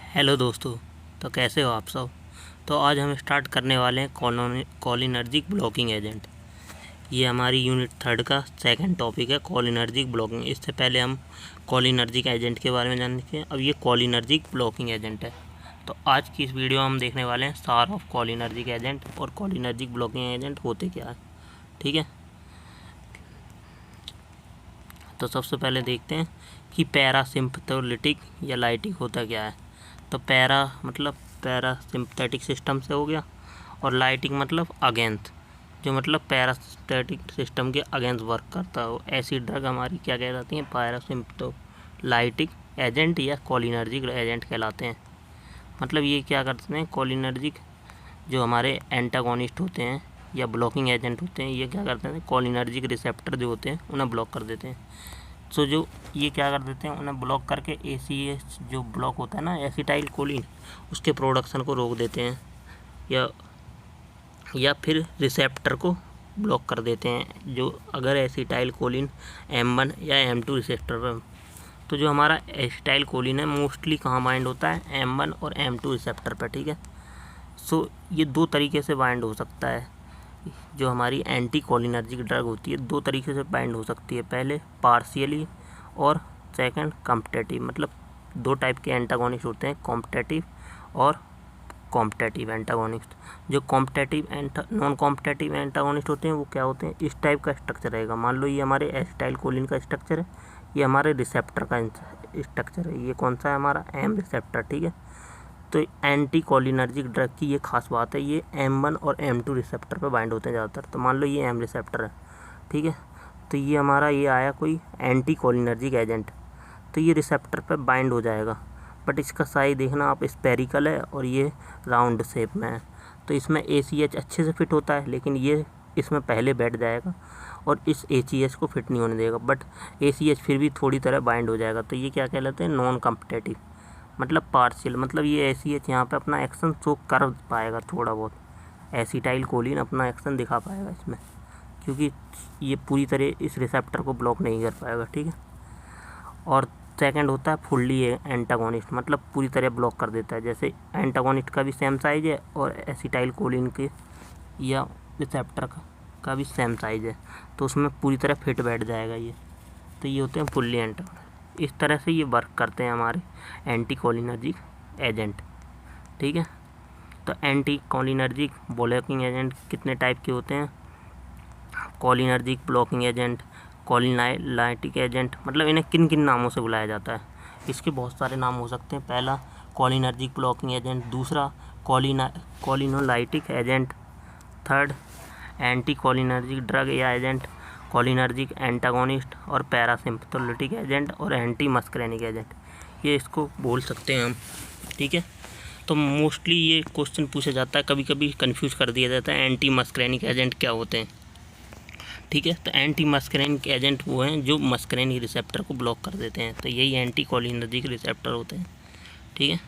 Hello दोस्तों। तो कैसे हो आप सब। तो आज हम स्टार्ट करने वाले हैं कोलिनर्जिक ब्लॉकिंग एजेंट। ये हमारी यूनिट 3 का सेकंड टॉपिक है, कोलिनर्जिक ब्लॉकिंग। इससे पहले हम कोलिनर्जिक एजेंट के बारे में जानेंगे। अब ये कोलिनर्जिक ब्लॉकिंग एजेंट है। तो आज की इस वीडियो में हम देखने वाले हैं सार ऑफ कोलिनर्जिक एजेंट और कोलिनर्जिक ब्लॉकिंग एजेंट होते क्या है। ठीक है, तो सबसे पहले देखते हैं कि पैरासिम्पथोलिटिक या लाइटिक होता क्या है। तो पैरा मतलब पैरासिम्पथेटिक सिस्टम से हो गया, और लाइटिक मतलब अगेंस्ट, जो मतलब पैरासिम्पथेटिक सिस्टम के अगेंस्ट वर्क करता हो। ऐसी ड्रग हमारी क्या कहलाती हैं, पैरासिम्पथोलाइटिक एजेंट या कोलिनर्जिक एजेंट कहलाते हैं। मतलब ये क्या करते हैं, कोलिनर्जिक जो हमारे एंटागोनिस्ट होते हैं या ब्लॉकिंग एजेंट होते हैं, ये क्या करते हैं, कोलिनर्जिक रिसेप्टर जो होते हैं उन्हें ब्लॉक कर देते हैं। सो जो ये क्या कर देते हैं, उन्हें ब्लॉक करके ACH जो ब्लॉक होता है ना, एसिटाइल कोलिन, उसके प्रोडक्शन को रोक देते हैं, या फिर रिसेप्टर को ब्लॉक कर देते हैं। जो अगर एसिटाइल कोलिन M1 या M2 रिसेप्टर पर, तो जो हमारा एसिटाइल कोलिन है मोस्टली कहाँ बाइंड होता है, M1 और M2 रिसेप्टर पर। ठीक है, सो ये दो तरीके से बाइंड हो सकता है। जो हमारी एंटी कोलिनर्जिक ड्रग होती है दो तरीके से बाइंड हो सकती है, पहले पार्शियली और सेकंड कॉम्पिटेटिव। मतलब दो टाइप के एंटागोनिस्ट होते हैं, कॉम्पिटेटिव और कॉम्पिटेटिव एंटागोनिस्ट। जो कॉम्पिटेटिव नॉन कॉम्पिटेटिव एंटागोनिस्ट होते हैं वो क्या होते हैं, इस टाइप का स्ट्रक्चर रहेगा। मान लो ये हमारे एसिटाइल कोलिन का स्ट्रक्चर है, ये हमारे रिसेप्टर का स्ट्रक्चर है। ये कौन सा है, हमारा M रिसेप्टर। ठीक है, तो एंटी कोलिनर्जिक ड्रग की ये खास बात है, ये M1 और M2 रिसेप्टर पर बाइंड होते हैं ज़्यादातर। तो मान लो ये M रिसेप्टर है, ठीक है, तो ये हमारा ये आया कोई एंटी कोलिनर्जिक एजेंट, तो ये रिसेप्टर पर बाइंड हो जाएगा। बट इसका साइज देखना आप, स्पेरिकल है और ये राउंड शेप में है। तो इसमें ACH अच्छे से फिट होता है, लेकिन ये इसमें पहले बैठ जाएगा और इस ACH को फिट नहीं होने देगा। बट ACH फिर भी थोड़ी तरह बाइंड हो जाएगा। तो ये क्या कहलाते हैं, नॉन कॉम्पिटेटिव। मतलब पार्शियल, मतलब ये ACH यहाँ पे अपना एक्शन शो कर पाएगा थोड़ा बहुत, एसिटाइल कोलिन अपना एक्शन दिखा पाएगा इसमें, क्योंकि ये पूरी तरह इस रिसेप्टर को ब्लॉक नहीं कर पाएगा। ठीक है, और सेकंड होता है फुल्ली एंटागोनिस्ट, मतलब पूरी तरह ब्लॉक कर देता है। जैसे एंटागोनिस्ट का भी सेम साइज है और एसिटाइल कोलिन के या रिसेप्टर का भी सेम साइज है, तो उसमें पूरी तरह फिट बैठ जाएगा ये। तो ये होते हैं फुल्ली एंटागोनिस्ट। इस तरह से ये वर्क करते हैं हमारे एंटी कोलिनर्जिक एजेंट। ठीक है, तो एंटी कोलिनर्जिक ब्लॉकिंग एजेंट कितने टाइप के होते हैं, कोलिनर्जिक ब्लॉकिंग एजेंट, कोलिनाइटिक एजेंट। मतलब इन्हें किन किन नामों से बुलाया जाता है, इसके बहुत सारे नाम हो सकते हैं। पहला कोलिनर्जिक ब्लॉकिंग एजेंट, दूसरा cholinolytic agent, third anti cholinergic drug या एजेंट, कोलिनर्जिक एंटागोनिस्ट, और पैरासिम्पथोलिटिक एजेंट, और एंटी मस्करेनिक एजेंट, ये इसको बोल सकते हैं हम। ठीक है, तो मोस्टली ये क्वेश्चन पूछा जाता है, कभी कभी कंफ्यूज कर दिया जाता है एंटी मस्करेनिक एजेंट क्या होते हैं। ठीक है, तो एंटी मस्करेनिक एजेंट वो हैं जो मस्करेनिक रिसेप्टर को ब्लॉक कर देते हैं, तो यही एंटी कोलिनर्जिक रिसेप्टर होते हैं। ठीक है,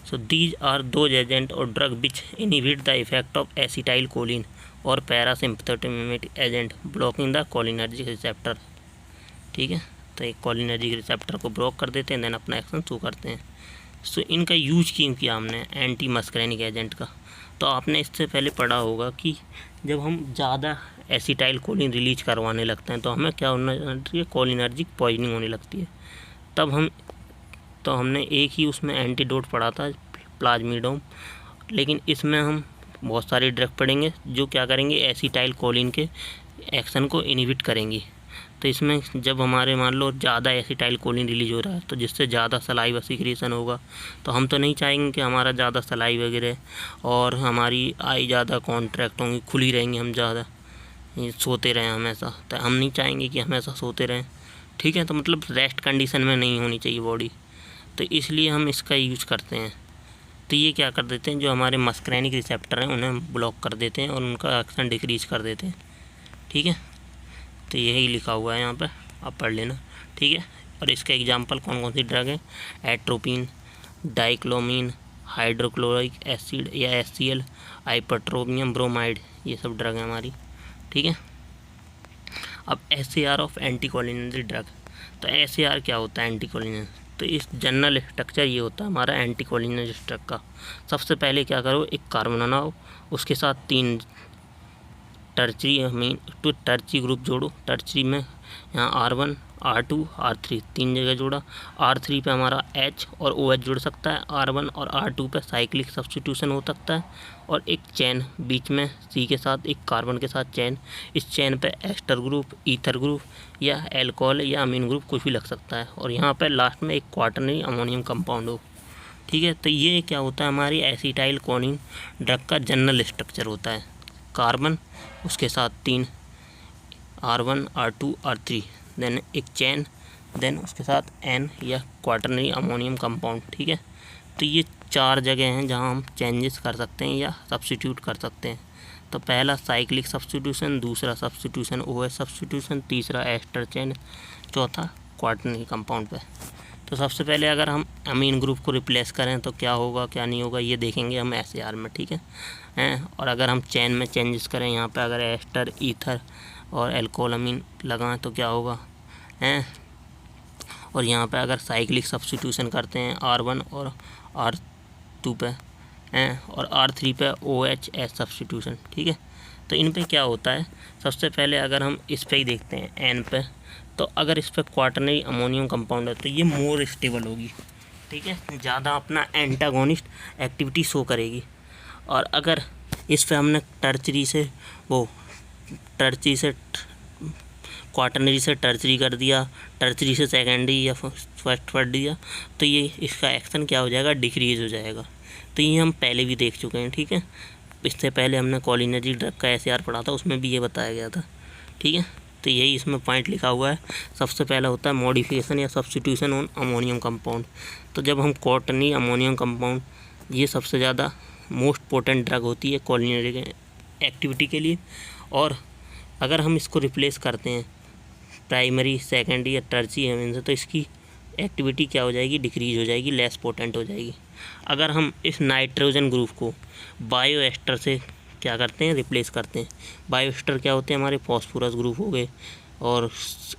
so these are those agent और drug which inhibit the effect of acetyl choline और parasympathetic agent blocking the cholinergic receptor. ठीक है, तो एक कोलिनर्जिक रिसेप्टर को ब्लॉक कर देते हैं, देन अपना एक्शन शो करते हैं। सो इनका यूज क्यों किया हमने एंटी मस्करेनिक एजेंट का, तो आपने इससे पहले पढ़ा होगा कि जब हम ज़्यादा एसिटाइल कोलिन रिलीज करवाने लगते हैं तो हमें क्या होना लगती है, कोलिनर्जिक पॉइजनिंग होने लगती है। तब हमने एक ही उसमें एंटीडोट पढ़ा था, प्लाज्मीडोम, लेकिन इसमें हम बहुत सारी ड्रग पढ़ेंगे जो क्या करेंगे, एसिटाइल कोलिन के एक्शन को इनहिबिट करेंगी। तो इसमें जब हमारे मान लो ज़्यादा एसिटाइल कोलिन रिलीज हो रहा है, तो जिससे ज़्यादा सलाइवा सिक्रीशन होगा, तो हम तो नहीं चाहेंगे कि हमारा ज़्यादा सलाइवा गिरे और हमारी आई ज़्यादा कॉन्ट्रैक्ट होंगी, खुली रहेंगी, हम ज़्यादा सोते रहें हमेशा, तो हम नहीं चाहेंगे कि हमेशा सोते रहें। ठीक है, तो मतलब रेस्ट कंडीशन में नहीं होनी चाहिए बॉडी, तो इसलिए हम इसका यूज करते हैं। तो ये क्या कर देते हैं, जो हमारे मस्करेनिक रिसेप्टर हैं उन्हें ब्लॉक कर देते हैं और उनका एक्शन डिक्रीज कर देते हैं। ठीक है, तो यही लिखा हुआ है यहाँ पर, आप पढ़ लेना। ठीक है, और इसका एग्जांपल कौन कौन सी ड्रग है, एट्रोपिन, डाइक्लोमीन, हाइड्रोक्लोरिक एसिड या HCl, आइपरट्रोपियम ब्रोमाइड, ये सब ड्रग है हमारी। ठीक है, अब SAR of anti cholinergic drug. तो SAR क्या होता है एंटी कोलिनर्जिक, तो इस जनरल स्ट्रक्चर ये होता है हमारा एंटी कोलिनर्जिक ड्रग का। सबसे पहले क्या करो, एक कार्बन बनाओ, उसके साथ 3 टर्चरी अमीन तो टर्ची ग्रुप जोड़ो। टर्चरी में यहाँ R1 R2 R3 3 जगह जोड़ा। R3 पे हमारा H और OH जुड़ सकता है, R1 और R2 पे साइक्लिक सब्स्टिट्यूशन हो सकता है, और एक चैन बीच में C के साथ एक कार्बन के साथ चैन। इस चैन पे एस्टर ग्रुप, ईथर ग्रुप या एल्कोहल या अमीन ग्रुप कुछ भी लग सकता है, और यहाँ पे लास्ट में एक क्वाटरनरी अमोनियम कंपाउंड हो। ठीक है, तो ये क्या होता है, हमारी एसिटाइल कोलिन ड्रग का जनरल स्ट्रक्चर होता है। कार्बन, उसके साथ 3 R1 R2 R3, देन एक चैन, देन उसके साथ N या क्वाटरनरी अमोनियम कंपाउंड। ठीक है, तो ये 4 जगह हैं जहां हम चेंजेस कर सकते हैं या सब्स्टिट्यूट कर सकते हैं। तो पहला साइक्लिक सब्स्टिट्यूशन, दूसरा सब्स्टिट्यूशन OH सब्स्टिट्यूशन, तीसरा एस्टर चैन, चौथा क्वाटरनरी कंपाउंड पे। तो सबसे पहले अगर हम अमीन ग्रुप को रिप्लेस करें तो क्या होगा क्या नहीं होगा ये देखेंगे हम SAR में। ठीक है, और अगर हम चैन में चेंजेस करें, यहाँ पे अगर एस्टर, ईथर और एल्कोहल अमीन लगाएं तो क्या होगा, और यहाँ पे अगर साइक्लिक सब्स्टिट्यूशन करते हैं R1 और R2 पे, और R3 पे OH सब्स्टिट्यूशन। ठीक है, तो इन पे क्या होता है, सबसे पहले अगर हम इस पे ही देखते हैं N पे, तो अगर इस पर क्वाटरनरी अमोनियम कंपाउंड है तो ये मोर स्टेबल होगी। ठीक है, ज़्यादा अपना एंटागोनिस्ट एक्टिविटी शो करेगी। और अगर इस पर हमने टर्चरी से क्वाटरनरी से टर्चरी कर दिया, टर्चरी से सेकेंडरी या फर्स्ट कर दिया, तो ये इसका एक्शन क्या हो जाएगा, डिक्रीज हो जाएगा। तो ये हम पहले भी देख चुके हैं। ठीक है, इससे पहले हमने कोलिनर्जिक ड्रग का SAR पढ़ा था, उसमें भी ये बताया गया था। ठीक है, तो यही इसमें पॉइंट लिखा हुआ है। सबसे पहला होता है मॉडिफिकेशन या सब्स्टिट्यूशन ऑन अमोनियम कंपाउंड। तो जब हम क्वाटरनरी अमोनियम कंपाउंड, ये सबसे ज़्यादा मोस्ट पोटेंट ड्रग होती है कोलिनरी एक्टिविटी के लिए, और अगर हम इसको रिप्लेस करते हैं प्राइमरी, सेकेंडरी या टर्ची अमीन से, तो इसकी एक्टिविटी क्या हो जाएगी, डिक्रीज हो जाएगी, लेस पोटेंट हो जाएगी। अगर हम इस नाइट्रोजन ग्रुप को बायो एस्टर से क्या करते हैं, रिप्लेस करते हैं। बायो एस्टर क्या होते हैं, हमारे फॉस्फोरस ग्रुप हो गए और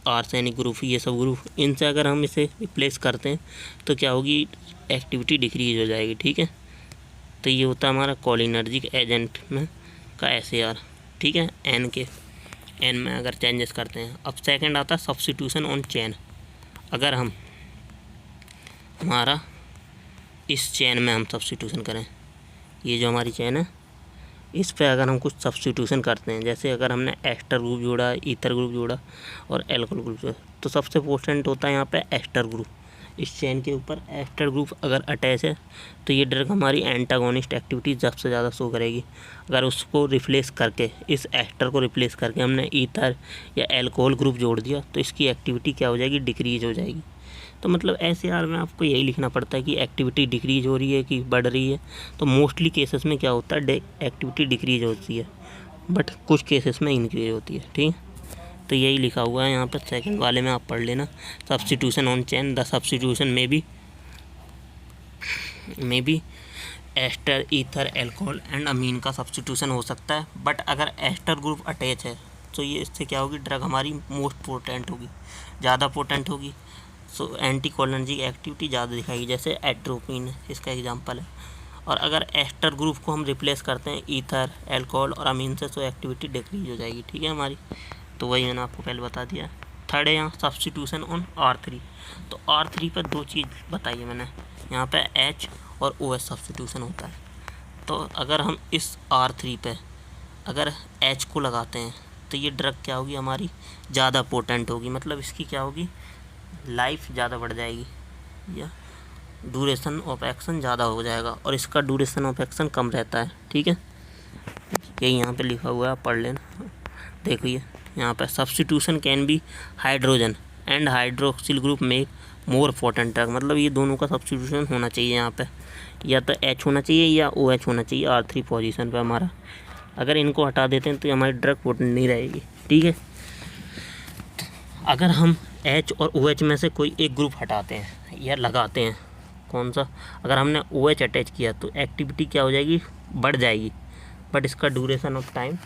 आर्सेनिक ग्रुप, ये सब ग्रुप, इनसे अगर हम इसे रिप्लेस करते हैं तो क्या होगी, एक्टिविटी डिक्रीज हो जाएगी। ठीक है, तो ये होता है हमारा कोलिनर्जिक एजेंट में का SAR। ठीक है, N में अगर चेंजेस करते हैं। अब सेकंड आता है सब्स्टिट्यूशन ऑन चैन। अगर हम हमारा इस चैन में हम सब्स्टिट्यूशन करें, ये जो हमारी चैन है, इस पे अगर हम कुछ सब्स्टिट्यूशन करते हैं, जैसे अगर हमने एस्टर ग्रुप जोड़ा, ईथर ग्रुप जोड़ा और एल्कोहल ग्रुप जोड़ा, तो सबसे इम्पोर्टेंट होता है यहाँ पे एस्टर ग्रुप। इस चैन के ऊपर एस्टर ग्रुप अगर अटैच है तो ये ड्रग हमारी एंटागोनिस्ट एक्टिविटी सबसे ज़्यादा शो करेगी। अगर उसको रिप्लेस करके, इस एस्टर को रिप्लेस करके हमने ईथर या एल्कोहल ग्रुप जोड़ दिया तो इसकी एक्टिविटी क्या हो जाएगी, डिक्रीज हो जाएगी। तो मतलब SAR में आपको यही लिखना पड़ता है कि एक्टिविटी डिक्रीज हो रही है कि बढ़ रही है। तो मोस्टली केसेस में क्या होता है, एक्टिविटी डिक्रीज होती है, बट कुछ केसेस में इंक्रीज होती है। ठीक, तो यही लिखा हुआ है यहाँ पर, सेकंड वाले में आप पढ़ लेना। Substitution on chain, the substitution में भी एस्टर, ईथर, एल्कोहल एंड अमीन का सब्स्टिट्यूशन हो सकता है। बट अगर एस्टर ग्रुप अटैच है तो ये इससे क्या होगी, ड्रग हमारी मोस्ट पोटेंट होगी, ज़्यादा पोटेंट होगी। सो एंटी कोलिनर्जिक एक्टिविटी ज़्यादा दिखाएगी, जैसे एट्रोपिन इसका एग्जांपल है। और अगर एस्टर ग्रुप को हम रिप्लेस करते हैं ईथर, एल्कोहल और अमीन से, तो एक्टिविटी डिक्रीज हो जाएगी। ठीक है हमारी, तो वही मैंने आपको पहले बता दिया। थर्ड है यहाँ सब्स्टिट्यूशन ऑन R3। तो R3 पर 2 चीज़ बताई है मैंने, यहाँ पे H और OH सब्स्टिट्यूशन होता है। तो अगर हम इस R3 पे अगर H को लगाते हैं तो ये ड्रग क्या होगी, हमारी ज़्यादा पोटेंट होगी, मतलब इसकी क्या होगी, लाइफ ज़्यादा बढ़ जाएगी या ड्यूरेशन ऑफ एक्शन ज़्यादा हो जाएगा, और इसका ड्यूरेशन ऑफ एक्शन कम रहता है। ठीक है, यही यहाँ पे लिखा हुआ है, आप पढ़ लेना। देखिए यहाँ पे substitution can be hydrogen and hydroxyl group make more potent drug, मतलब ये दोनों का सब्स्टिट्यूशन होना चाहिए यहाँ पे, या तो H होना चाहिए या OH होना चाहिए R3 पोजीशन पे हमारा। अगर इनको हटा देते हैं तो हमारी ड्रग पोटेंट नहीं रहेगी। ठीक है, अगर हम H और OH में से कोई एक ग्रुप हटाते हैं या लगाते हैं, कौन सा, अगर हमने OH अटैच किया तो एक्टिविटी क्या हो जाएगी, बढ़ जाएगी, बट इसका ड्यूरेशन ऑफ टाइम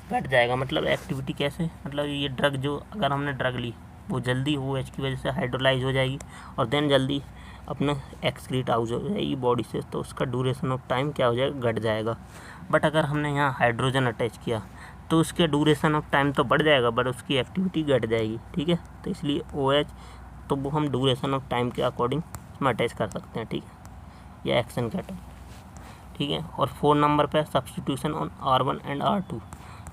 घट जाएगा। मतलब एक्टिविटी कैसे, मतलब ये ड्रग जो अगर हमने ड्रग ली वो जल्दी OH की वजह से हाइड्रोलाइज हो जाएगी और देन जल्दी अपना एक्सक्रीट आउट हो जाएगी बॉडी से, तो उसका ड्यूरेशन ऑफ टाइम क्या हो जाएगा, घट जाएगा। बट अगर हमने यहाँ हाइड्रोजन अटैच किया तो उसके ड्यूरेशन ऑफ टाइम तो बढ़ जाएगा बट उसकी एक्टिविटी घट जाएगी, ठीक है। तो इसलिए OH तो वो हम ड्यूरेशन ऑफ टाइम के अकॉर्डिंग इसमें अटैच कर सकते हैं, ठीक है, या एक्शन के अटैच, ठीक है। और 4 नंबर पे substitution on R1 and R2।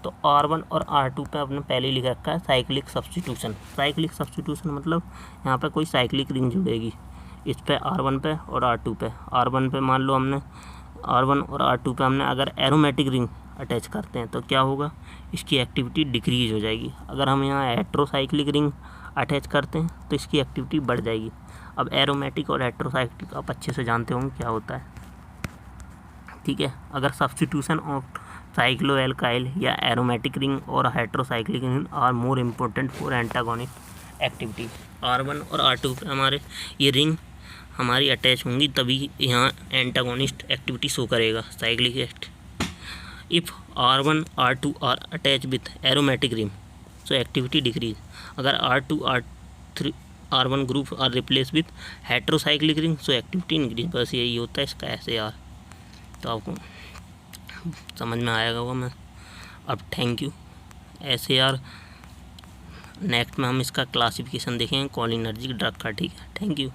तो R1 और R2 पे आपने पहले ही लिख रखा है साइक्लिक सब्स्टिट्यूशन। साइक्लिक सब्स्टिट्यूशन मतलब यहाँ पे कोई साइक्लिक रिंग जुड़ेगी इस पे R1 पे और R2 पे। R1 पे मान लो हमने R1 और R2 पे हमने अगर एरोमेटिक रिंग अटैच करते हैं तो क्या होगा, इसकी एक्टिविटी डिक्रीज हो जाएगी। अगर हम यहाँ हेट्रोसाइक्लिक रिंग अटैच करते हैं तो इसकी एक्टिविटी बढ़ जाएगी। अब एरोमेटिक और हेट्रोसाइक्लिक आप अच्छे से जानते होंगे क्या होता है, ठीक है। अगर सब्स्टिट्यूशन ऑफ साइक्लोएल्काइल या एरोमेटिक रिंग और heterocyclic ring are more important for antagonist activity. R1 और R2 पे हमारे ये रिंग हमारी अटैच होंगी तभी यहाँ एंटागोनिस्ट एक्टिविटी शो करेगा cyclic act. If R1 R2 are attach with aromatic ring so activity decrease. अगर R2 R3 R1 group are replace with heterocyclic ring so activity increase. बस यही होता है इसका SAR। तो आपको समझ में आएगा वो मैं अब। Thank you. SAR नेक्स्ट में हम इसका क्लासिफिकेशन देखेंगे कोलिनर्जिक ड्रग का, ठीक है। Thank you.